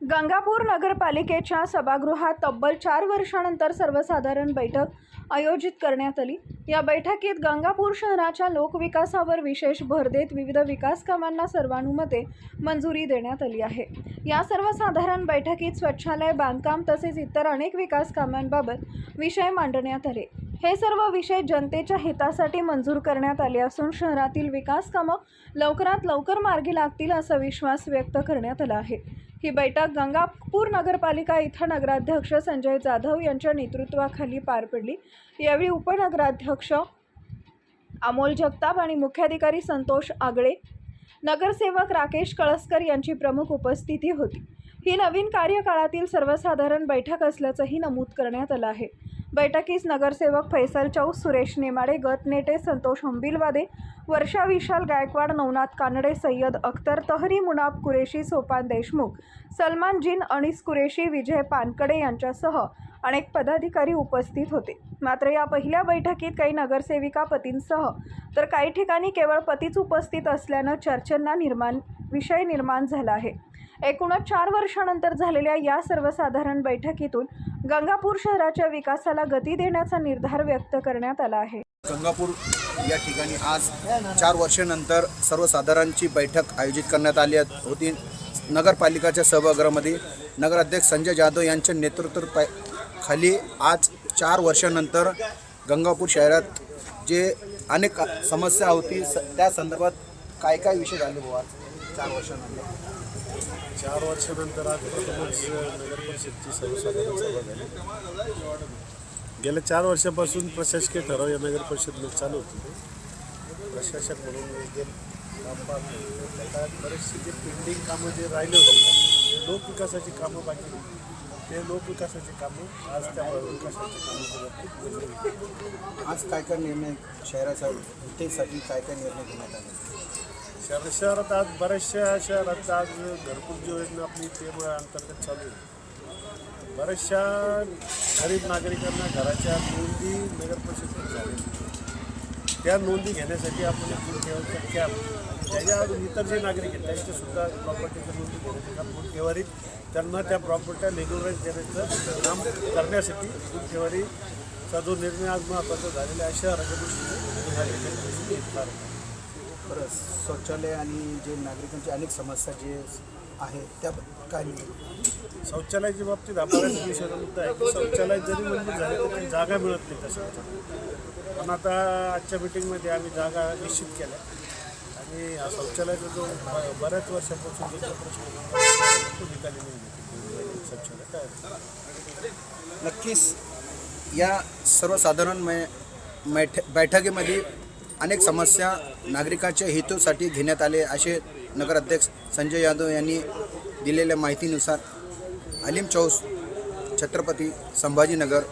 गंगापूर नगरपालिकेच्या सभागृहात तब्बल 4 वर्षांनंतर सर्वसाधारण बैठक आयोजित करण्यात आली। या बैठकीत गंगापूर शहराच्या लोकविकासावर विशेष भर देत विविध विकास कामांना सर्वानुमते मंजुरी देण्यात आली आहे। या सर्वसाधारण बैठकीत स्वच्छालय बांधकाम तसेच इतर अनेक विकास कामांबाबत विषय मांडण्यात आले। हे सर्व विषय जनतेच्या हितासाठी मंजूर करण्यात आले असून शहरातील विकास कामे लवकरात लवकर मार्गी लागतील असा विश्वास व्यक्त करण्यात आला आहे। ही बैठक गंगापूर नगरपालिका इथं नगराध्यक्ष संजय जाधव यांच्या नेतृत्वाखाली पार पडली। यावेळी उपनगराध्यक्ष अमोल जगताप आणि मुख्याधिकारी संतोष आगळे, नगरसेवक राकेश कळसकर यांची प्रमुख उपस्थिती होती। ही नवीन कार्यकाळातील सर्वसाधारण बैठक असल्याचंही नमूद करण्यात आलं आहे। बैठकीस नगरसेवक फैसल चौस, सुरेश नेमाडे, गट नेते संतोष हंबिलवादे, वर्षा विशाल गायकवाड, नवनाथ कानडे, सय्यद अख्तर, तहरी मुनाफ कुरेशी, सोपान देशमुख, सलमान जिन, अनीस कुरेशी, विजय पानकडे यांच्यासह अनेक पदाधिकारी उपस्थित होते। मात्र या पहिल्या बैठकीत काही नगरसेविका पतींसह तर काही ठिकाणी केवळ पतीच उपस्थित असल्यानं चर्चेंना विषय निर्माण झाला आहे। एकूणच 4 वर्षांनंतर झालेल्या या सर्वसाधारण बैठकीतून गंगापूर शहराच्या विकासाला गती देण्याचा निर्धार व्यक्त करण्यात आला आहे। गंगापूर या ठिकाणी आज 4 वर्षांनंतर सर्वसाधारणची बैठक आयोजित करण्यात आली होती। नगरपालिकेच्या सभागृहामध्ये नगराध्यक्ष संजय जाधव यांच्या नेतृत्वाखाली आज 4 वर्षांनंतर गंगापूर शहरात जे अनेक समस्या होती त्या संदर्भात काय काय विषय झाले बुवा 4 वर्षांनंतर। 4 वर्षानंतर आज प्रथमच नगर परिषदेची सर्वसाधारण सभा झाली। गेल्या 4 वर्षापासून प्रशासकीय ठराव या नगर परिषदेमध्ये चालू होते। प्रशासक म्हणून बरेचसे जे पेंडिंग कामं जे राहिले होते, लोकविकासाची कामं बाकी होती, ते लोकविकासाची कामं आज त्या विकासाची कामं आज काय काय निर्णय शहराच्या हितासाठी काय काय निर्णय घेण्यात आले? शहरात आज बऱ्याचशा शहरात आज घरकुल योजना आपली ते अंतर्गत चालू आहे। बऱ्याचशा गरीब नागरिकांना घराच्या नोंदी नगर परिषदेत झालेल्या, त्या नोंदी घेण्यासाठी आपण गुणठेवारीचा कॅम्प, त्याच्या अजून इतर जे नागरिक आहेत त्यांच्यासुद्धा प्रॉपर्टीच्या नोंदी घेण्याचे काम गुणठेवारी त्यांना त्या प्रॉपर्ट्या रेग्युलराईज देण्याचं काम करण्यासाठी गुणठेवारीचा जो निर्णय आज महत्त्वाचा झालेला आहे शहराच्या दृष्टीने घेतला। बरं, शौचालय आणि जे नागरिकांची अनेक समस्या जे आहे त्या काय शौचालयाच्या बाबतीत बऱ्याच विषयाचा मुद्दा आहे की शौचालय जरी मंजूर झाले तरी जागा मिळत नाही त्या शौचालयात। पण आता आजच्या मिटिंगमध्ये आम्ही जागा निश्चित केल्या आणि हा शौचालयाचा जो बऱ्याच वर्षापासून जो प्रश्न तो निकाली नाही शौचालय काय। नक्कीच या सर्वसाधारण बैठकीमध्ये अनेक समस्या नागरिकांच्या हेतूसाठी घेण्यात आले असे नगराध्यक्ष संजय यादव यांनी दिलेल्या माहितीनुसार अलीम चौस, छत्रपती संभाजीनगर।